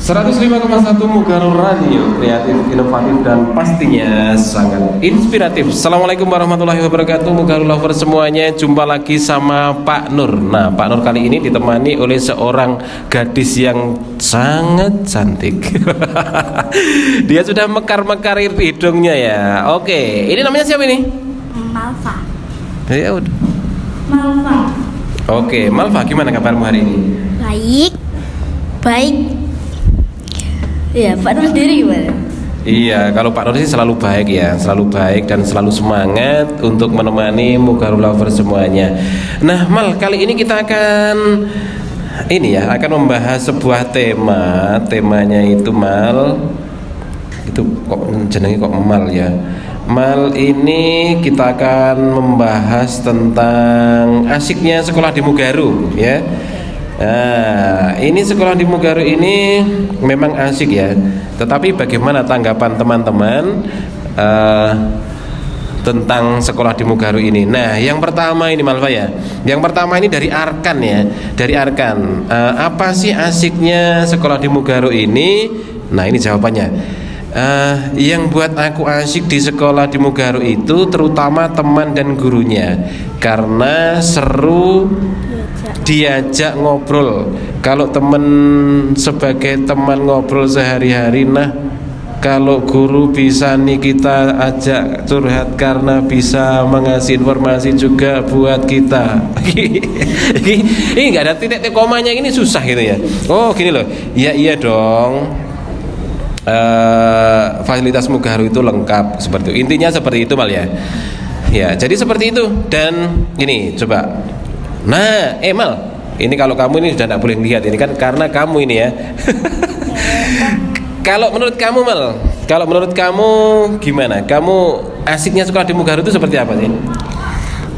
105,1 Mugarul Radio, kreatif, inovatif, dan pastinya sangat inspiratif. Assalamualaikum warahmatullahi wabarakatuh, Mugarul lover semuanya. Jumpa lagi sama Pak Nur. Nah, Pak Nur kali ini ditemani oleh seorang gadis yang sangat cantik. Dia sudah mekar-mekar hidungnya ya. Oke, ini namanya siapa ini? Malva. Ya udah. Malva. Oke, Malva, gimana kabarmu hari ini? Baik. Iya, Pak Nur sendiri gimana? Iya, kalau Pak Nur sih selalu baik ya, selalu baik dan selalu semangat untuk menemani Mugarul lover semuanya. Nah, Mal, kali ini kita akan membahas sebuah tema. Temanya itu Mal, itu kok jenenge kok Mal ya. Mal ini kita akan membahas tentang asiknya sekolah di Mugaru ya. Nah, ini sekolah di Mugaru ini memang asik ya. Tetapi bagaimana tanggapan teman-teman tentang sekolah di Mugaru ini? Nah, yang pertama ini Malva ya. Yang pertama ini dari Arkan ya. Dari Arkan. Apa sih asiknya sekolah di Mugaru ini? Nah, ini jawabannya. Yang buat aku asik di sekolah di Mugaru itu terutama teman dan gurunya, karena seru diajak ngobrol. Kalau teman sebagai teman ngobrol sehari-hari, nah kalau guru bisa nih kita ajak curhat karena bisa mengasih informasi juga buat kita. Ini nggak ada titik komanya, ini susah gitu ya. Oh gini loh, ya iya dong. Fasilitas Mugaru itu lengkap seperti itu. Intinya seperti itu Mal ya. Ya, jadi seperti itu. Dan ini coba. Nah, Mal, ini kalau kamu ini sudah tidak boleh lihat ini kan karena kamu ini ya. Kalau menurut kamu Mal, kalau menurut kamu gimana? Kamu asiknya sekolah di Mugaru itu seperti apa sih?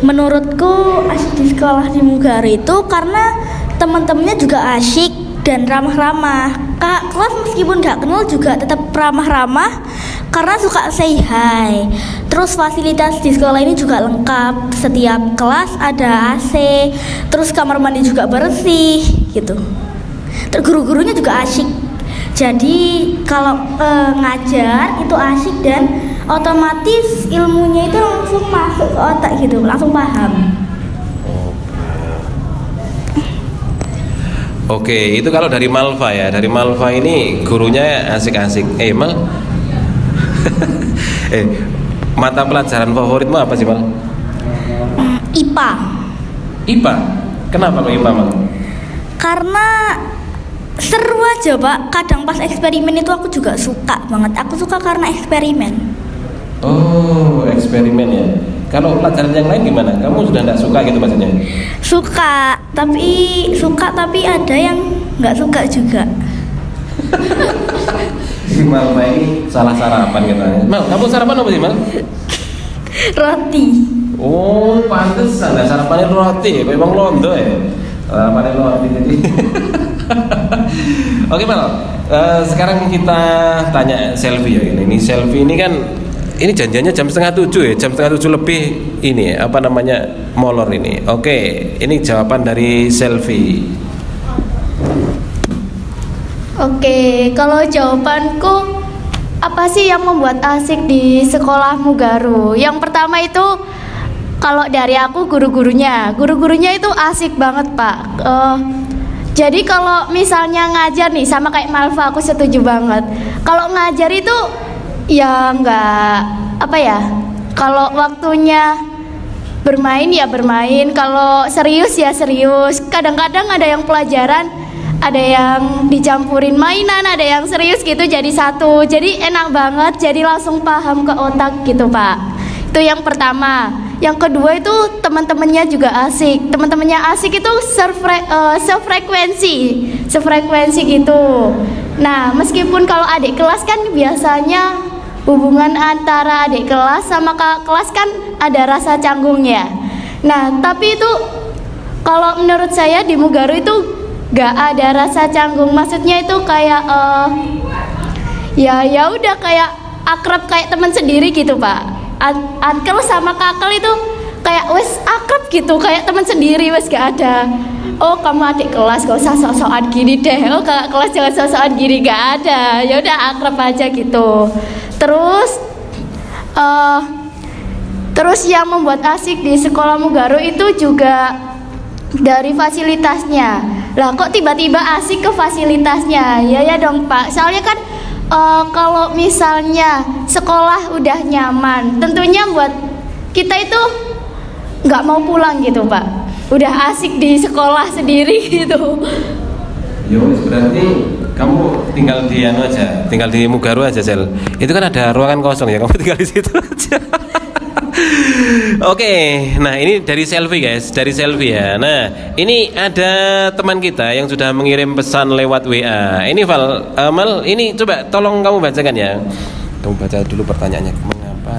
Menurutku asik di sekolah di Mugaru itu karena teman-temannya juga asik dan ramah-ramah. Kak kelas meskipun gak kenal juga tetap ramah-ramah karena suka say hi. Terus fasilitas di sekolah ini juga lengkap. Setiap kelas ada AC. Terus kamar mandi juga bersih gitu. Terus guru-gurunya juga asik. Jadi kalau ngajar itu asik dan otomatis ilmunya itu langsung masuk ke otak gitu, langsung paham. Oke, itu kalau dari Malva ya. Dari Malva ini gurunya asik-asik. Mal. Mata pelajaran favoritmu apa sih, Mal? IPA. IPA? Kenapa kok IPA, Mal? Karena seru aja, Pak. Kadang pas eksperimen itu aku juga suka banget. Aku suka karena eksperimen. Oh, eksperimen ya. Kalau pelajaran yang lain gimana? Kamu sudah tidak suka gitu maksudnya? Suka tapi ada yang nggak suka juga. Mal ini salah sarapan katanya. Mal, kamu sarapan apa sih, Mal? Roti. Oh, pantesan lah sarapannya roti. Memang londo ya. Sarapannya roti jadi. Oke, Mal. Sekarang kita tanya Selfie ya ini. Ini Selfie ini kan ini janjiannya jam 6:30 ya, jam 6:30 lebih ini apa namanya molor ini. Oke, ini jawaban dari Selfie. Oke, kalau jawabanku apa sih yang membuat asik di sekolah Mugaru? Yang pertama itu kalau dari aku guru-gurunya itu asik banget Pak. Jadi kalau misalnya ngajar nih sama kayak Malva, aku setuju banget. Kalau ngajar itu ya enggak apa ya, kalau waktunya bermain ya bermain, kalau serius ya serius. Kadang-kadang ada yang pelajaran, ada yang dicampurin mainan, ada yang serius gitu jadi satu. Jadi enak banget, jadi langsung paham ke otak gitu Pak. Itu yang pertama. Yang kedua itu teman-temannya juga asik. Teman-temannya asik itu sefrekuensi gitu. Nah, meskipun kalau adik kelas kan biasanya hubungan antara adik kelas sama kakak kelas kan ada rasa canggungnya. Nah, tapi itu kalau menurut saya di Mugaru itu gak ada rasa canggung. Maksudnya itu kayak ya udah kayak akrab kayak teman sendiri gitu Pak. Uncle sama kakel itu kayak wes akrab gitu, kayak teman sendiri, wes gak ada oh kamu adik kelas gak usah sok-sokan gini deh, oh kakak kelas jangan sok-sokan gini, gak ada. Ya udah akrab aja gitu. Terus yang membuat asik di sekolah Mugaru itu juga dari fasilitasnya. Lah kok tiba-tiba asik ke fasilitasnya? Ya dong Pak, soalnya kan kalau misalnya sekolah udah nyaman, tentunya buat kita itu nggak mau pulang gitu Pak. Udah asik di sekolah sendiri gitu. Ya berarti kamu tinggal di aja, tinggal di Mugaru aja Sel. Itu kan ada ruangan kosong ya, kamu tinggal di situ aja. Oke, nah ini dari Selfie guys, dari Selfie ya. Nah ini ada teman kita yang sudah mengirim pesan lewat WA. Ini Mal, ini coba tolong kamu bacakan ya. Kamu baca dulu pertanyaannya. Mengapa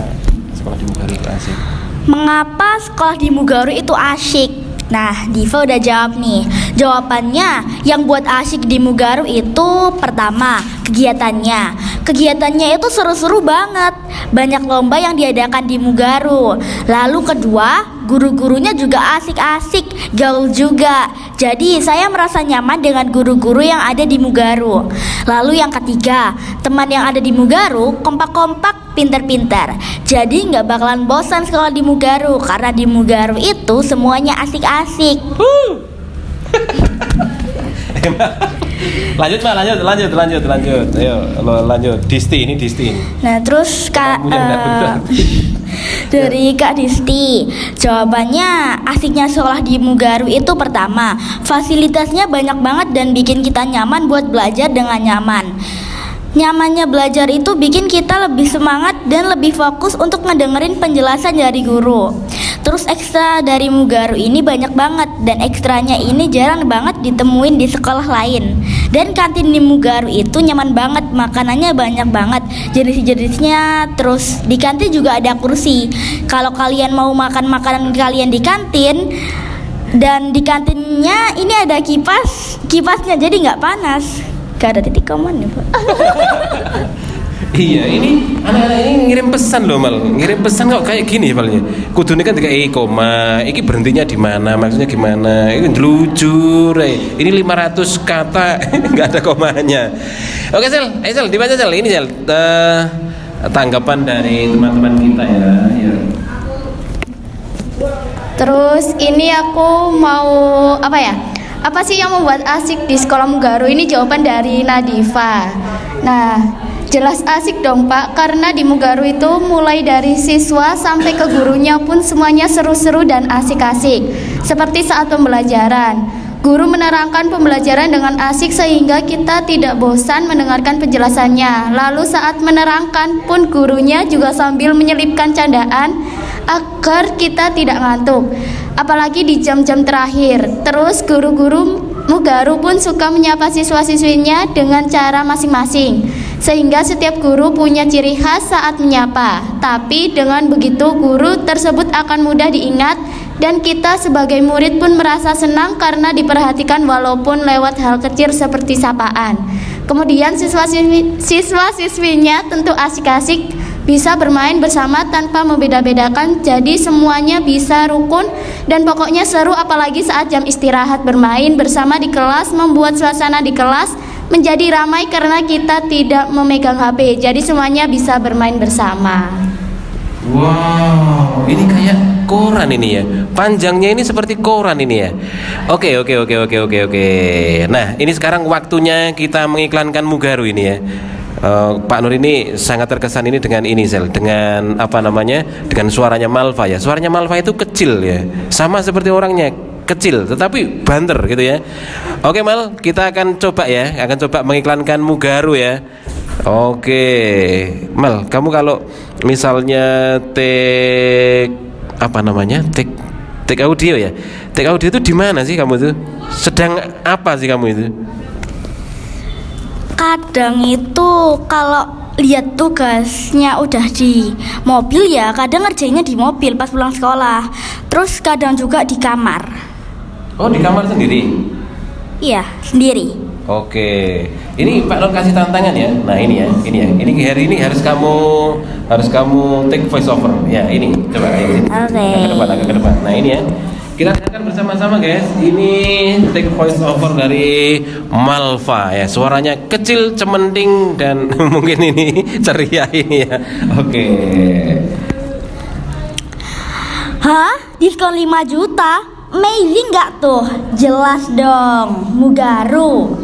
sekolah di Mugaru itu asik? Mengapa sekolah di Mugaru itu asyik? Nah, Diva udah jawab nih. Jawabannya, yang buat asyik di Mugaru itu pertama, kegiatannya. Kegiatannya itu seru-seru banget. Banyak lomba yang diadakan di Mugaru. Lalu kedua, guru-gurunya juga asik-asik, gaul juga. Jadi saya merasa nyaman dengan guru-guru yang ada di Mugaru. Lalu yang ketiga, teman yang ada di Mugaru kompak-kompak, pinter-pinter. Jadi nggak bakalan bosan sekolah di Mugaru, karena di Mugaru itu semuanya asik-asik. Lanjut Mbak, lanjut. Ayo, lanjut. Disti. Nah terus dari Kak Disti, jawabannya asiknya sekolah di Mugaru itu pertama, fasilitasnya banyak banget dan bikin kita nyaman buat belajar dengan nyaman. Nyamannya belajar itu bikin kita lebih semangat dan lebih fokus untuk ngedengerin penjelasan dari guru. Terus ekstra dari Mugaru ini banyak banget, dan ekstranya ini jarang banget ditemuin di sekolah lain. Dan kantin di Mugaru itu nyaman banget, makanannya banyak banget jenis-jenisnya. Terus di kantin juga ada kursi. Kalau kalian mau makan makanan kalian di kantin, dan di kantinnya ini ada kipasnya, jadi nggak panas. Gak ada titik koman nih Pak. Iya, ini anak-anak ini ngirim pesan loh Mal. Ngirim pesan kok kayak gini palnya. Kudune kan kayak koma. Iki berhentinya di mana? Maksudnya gimana? Ini lucu, ini 500 kata nggak ada komanya. Oke Sel, Sel dibaca Sel. Ini Sel tanggapan dari teman-teman kita ya. Terus ini aku mau apa ya? Apa sih yang membuat asik di sekolah Mugaru? Ini jawaban dari Nadifa. Nah, jelas asik dong Pak, karena di Mugaru itu mulai dari siswa sampai ke gurunya pun semuanya seru-seru dan asik-asik. Seperti saat pembelajaran, guru menerangkan pembelajaran dengan asik sehingga kita tidak bosan mendengarkan penjelasannya. Lalu saat menerangkan pun gurunya juga sambil menyelipkan candaan agar kita tidak ngantuk. Apalagi di jam-jam terakhir. Terus guru-guru Mugaru pun suka menyapa siswa-siswinya dengan cara masing-masing, sehingga setiap guru punya ciri khas saat menyapa. Tapi dengan begitu guru tersebut akan mudah diingat, dan kita sebagai murid pun merasa senang karena diperhatikan walaupun lewat hal kecil seperti sapaan. Kemudian siswa-siswinya tentu asik-asik, bisa bermain bersama tanpa membeda-bedakan, jadi semuanya bisa rukun dan pokoknya seru. Apalagi saat jam istirahat bermain bersama di kelas, membuat suasana di kelas menjadi ramai karena kita tidak memegang HP, jadi semuanya bisa bermain bersama. Wow, ini kayak koran ini ya. Panjangnya ini seperti koran ini ya. Oke. Nah, ini sekarang waktunya kita mengiklankan Mugaru ini ya. Pak Nur ini sangat terkesan ini dengan ini Sel, dengan apa namanya, dengan suaranya Malva ya. Suaranya Malva itu kecil ya, sama seperti orangnya kecil tetapi banter gitu ya. Oke Mal, kita akan coba ya, akan coba mengiklankan Mugaru ya. Oke Mal, kamu kalau misalnya take audio ya, take audio itu di mana sih kamu tuh? Sedang apa sih kamu itu? Kadang itu kalau lihat tugasnya udah di mobil ya, kadang ngerjainnya di mobil pas pulang sekolah. Terus kadang juga di kamar. Oh, di kamar sendiri? Iya, sendiri. Oke, ini Pak Nur kasih tantangan ya. Nah ini ya, ini hari ini harus kamu take voice over. Ya ini, coba kayak gini. Agak ke depan. Nah ini ya, kita akan bersama-sama guys. Ini take voice over dari Malva ya. Suaranya kecil, cemending dan mungkin ini ceria ini ya. Oke. Hah? Diskon 5 juta? Amazing gak tuh? Jelas dong, Mugaru.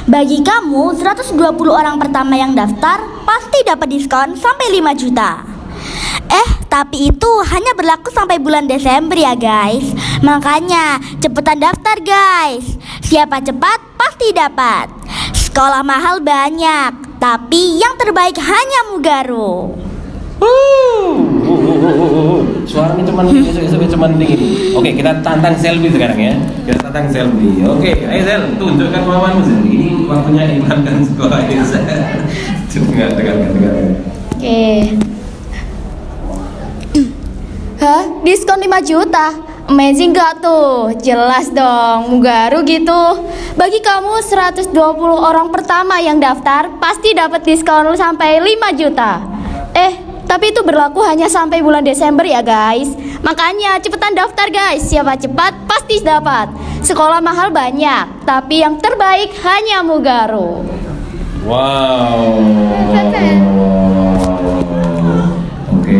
Bagi kamu 120 orang pertama yang daftar pasti dapat diskon sampai 5 juta. Tapi itu hanya berlaku sampai bulan Desember ya guys. Makanya cepetan daftar guys. Siapa cepat pasti dapat. Sekolah mahal banyak, tapi yang terbaik hanya Mugaru. Suaranya cuman dingin. Oke, kita tantang selfie sekarang ya. Kita tantang selfie. Oke, ayo Sel, tunjukkan kemampuanmu Sel. Ini waktunya Iman dan sekolah ini. Dengar. Oke. Hah? Diskon 5 juta? Amazing gak tuh? Jelas dong, Mugaru gitu. Bagi kamu 120 orang pertama yang daftar pasti dapat diskon sampai 5 juta. Tapi itu berlaku hanya sampai bulan Desember ya guys. Makanya cepetan daftar guys. Siapa cepat pasti dapat. Sekolah mahal banyak, tapi yang terbaik hanya Mugaru. Wow. Oke.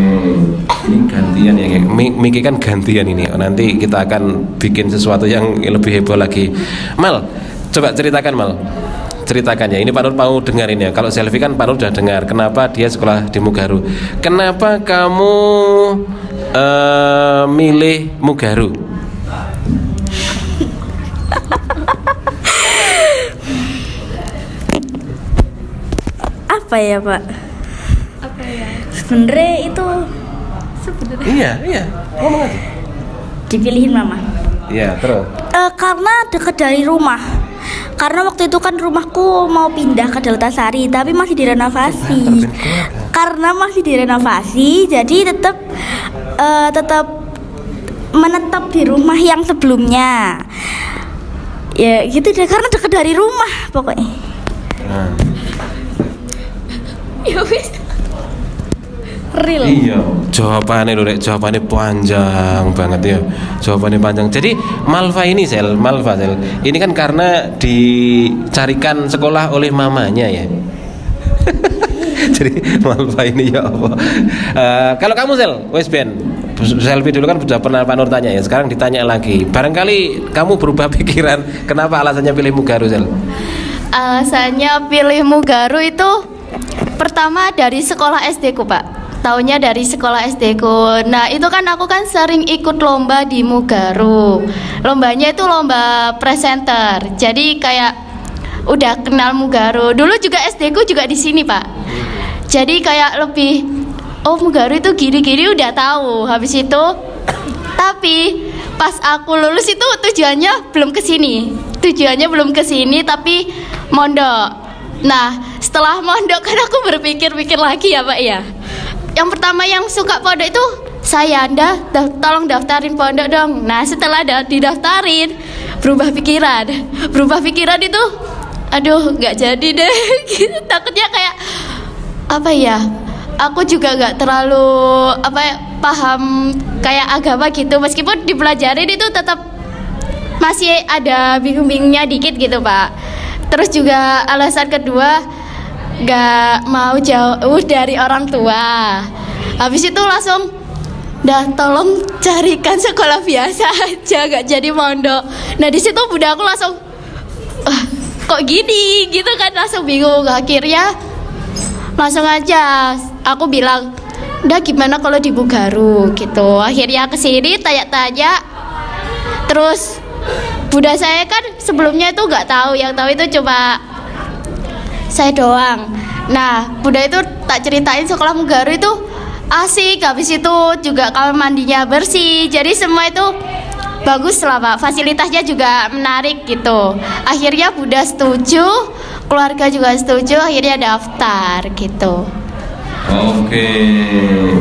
Ini gantian ya, Miki kan gantian ini. Nanti kita akan bikin sesuatu yang lebih heboh lagi. Mal, coba ceritakan Mal. Ceritakan ya, ini Pak Nur mau dengerin ya. Kalau selfie kan Pak Nur udah dengar. Kenapa dia sekolah di Mugaru? Kenapa kamu milih Mugaru? Apa ya Pak? Apa ya? Sebenarnya itu Iya, ngomong aja. dipilihin Mama. Iya, terus. Karena dekat dari rumah. Karena waktu itu kan rumahku mau pindah ke Deltasari, tapi masih direnovasi. Karena masih direnovasi, jadi tetap menetap di rumah yang sebelumnya. Ya gitu deh, karena dekat dari rumah pokoknya. Ya wis. Real. Iya, jawabannya lho Rek, jawabannya panjang banget ya. Jawabannya panjang. Jadi Malva Sel. Ini kan karena dicarikan sekolah oleh mamanya ya. Jadi Malva ini ya Allah. Kalau kamu Sel, wes Ben. Selfie dulu kan sudah pernah Pak Nur tanya ya. Sekarang ditanya lagi. Barangkali kamu berubah pikiran. Kenapa alasannya pilih Mugaru Sel? Alasannya pilih Mugaru itu pertama dari sekolah SD ku Pak. Taunya dari sekolah SD ku. Nah itu kan aku kan sering ikut lomba di Mugaru. Lombanya itu lomba presenter. Jadi kayak udah kenal Mugaru. Dulu juga SD ku juga di sini Pak. Jadi kayak lebih Mugaru itu gini-gini udah tahu. Habis itu tapi pas aku lulus itu tujuannya belum ke sini tapi mondok. Nah setelah mondok kan aku berpikir-pikir lagi ya Pak ya. Yang pertama yang suka pondok itu saya, tolong daftarin pondok dong. Nah setelah didaftarin berubah pikiran itu aduh nggak jadi deh gitu. Takutnya kayak apa ya, aku juga nggak terlalu paham kayak agama gitu. Meskipun dipelajarin itu tetap masih ada bingung-bingungnya dikit gitu Pak. Terus juga alasan kedua, gak mau jauh dari orang tua. Habis itu langsung tolong carikan sekolah biasa aja, gak jadi mondok. Nah di situ bunda aku langsung kok gini gitu kan, langsung bingung. Akhirnya langsung aja aku bilang gimana kalau di Mugaru gitu. Akhirnya kesini tanya-tanya. Terus bunda saya kan sebelumnya itu gak tahu, yang tahu itu cuma saya doang. Nah bunda itu tak ceritain sekolah Mugaru itu asik. Habis itu juga kamar mandinya bersih. Jadi semua itu bagus lah Pak. Fasilitasnya juga menarik gitu. Akhirnya bunda setuju, keluarga juga setuju. Akhirnya daftar gitu. Oke,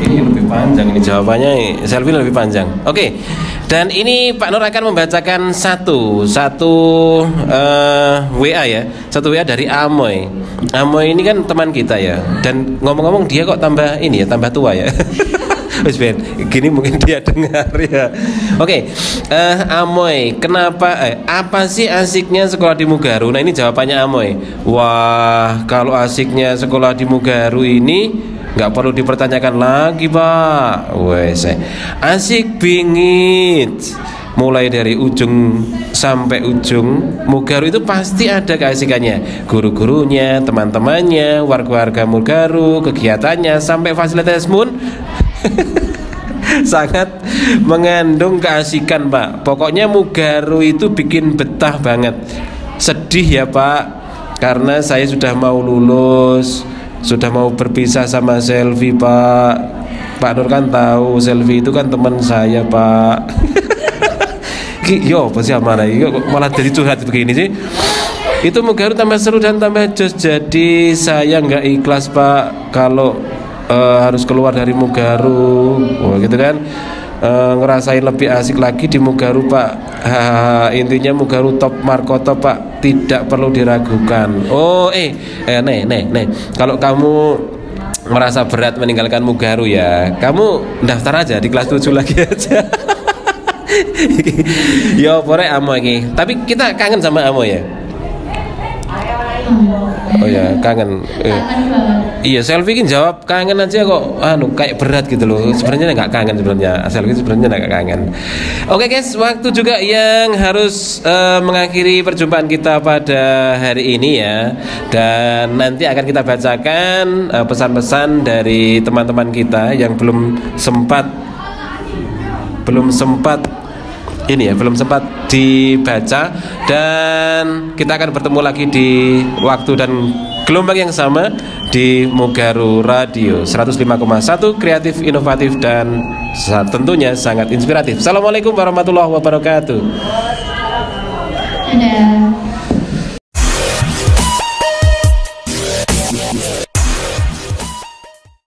ini lebih panjang ini jawabannya. Selfie lebih panjang. Oke, Dan ini Pak Nur akan membacakan satu WA ya, satu WA dari Amoy. Amoy ini kan teman kita ya. Dan ngomong-ngomong dia kok tambah ini ya, tambah tua ya. Wes Ben, gini mungkin dia dengar ya. Oke, Amoy, kenapa? Apa sih asiknya sekolah di Mugaru? Nah ini jawabannya Amoy. Wah, kalau asiknya sekolah di Mugaru ini nggak perlu dipertanyakan lagi Pak. Wes, asik bingit. Mulai dari ujung sampai ujung Mugaru itu pasti ada keasikannya. Guru-gurunya, teman-temannya, warga-warga Mugaru, kegiatannya sampai fasilitas sangat mengandung keasikan Pak. Pokoknya Mugaru itu bikin betah banget. Sedih ya Pak, karena saya sudah mau lulus, sudah mau berpisah sama Selvi Pak. Pak Nur kan tahu Selvi itu kan teman saya Pak. Yo apa sih amarah malah jadi curhat begini sih. Itu Mugaru tambah seru dan tambah jos. Jadi saya nggak ikhlas Pak kalau harus keluar dari Mugaru, gitu kan. Ngerasain lebih asik lagi di Mugaru Pak. Intinya Mugaru top Markoto Pak, tidak perlu diragukan. Nih. Kalau kamu merasa berat meninggalkan Mugaru ya, kamu daftar aja di kelas 7 lagi aja. Yo pore Amo iki. Tapi kita kangen sama Amo ya. Oh ya, kangen. Iya, Selvi kan jawab kangen aja kok kayak berat gitu loh. Sebenarnya nggak kangen sebenarnya. Selvi sebenarnya nggak kangen. Oke guys, waktu juga yang harus mengakhiri perjumpaan kita pada hari ini ya. Dan nanti akan kita bacakan pesan-pesan dari teman-teman kita yang belum sempat dibaca, dan kita akan bertemu lagi di waktu dan gelombang yang sama di Mugaru Radio 105,1, kreatif, inovatif, dan tentunya sangat inspiratif. Assalamualaikum warahmatullahi wabarakatuh. Dadah.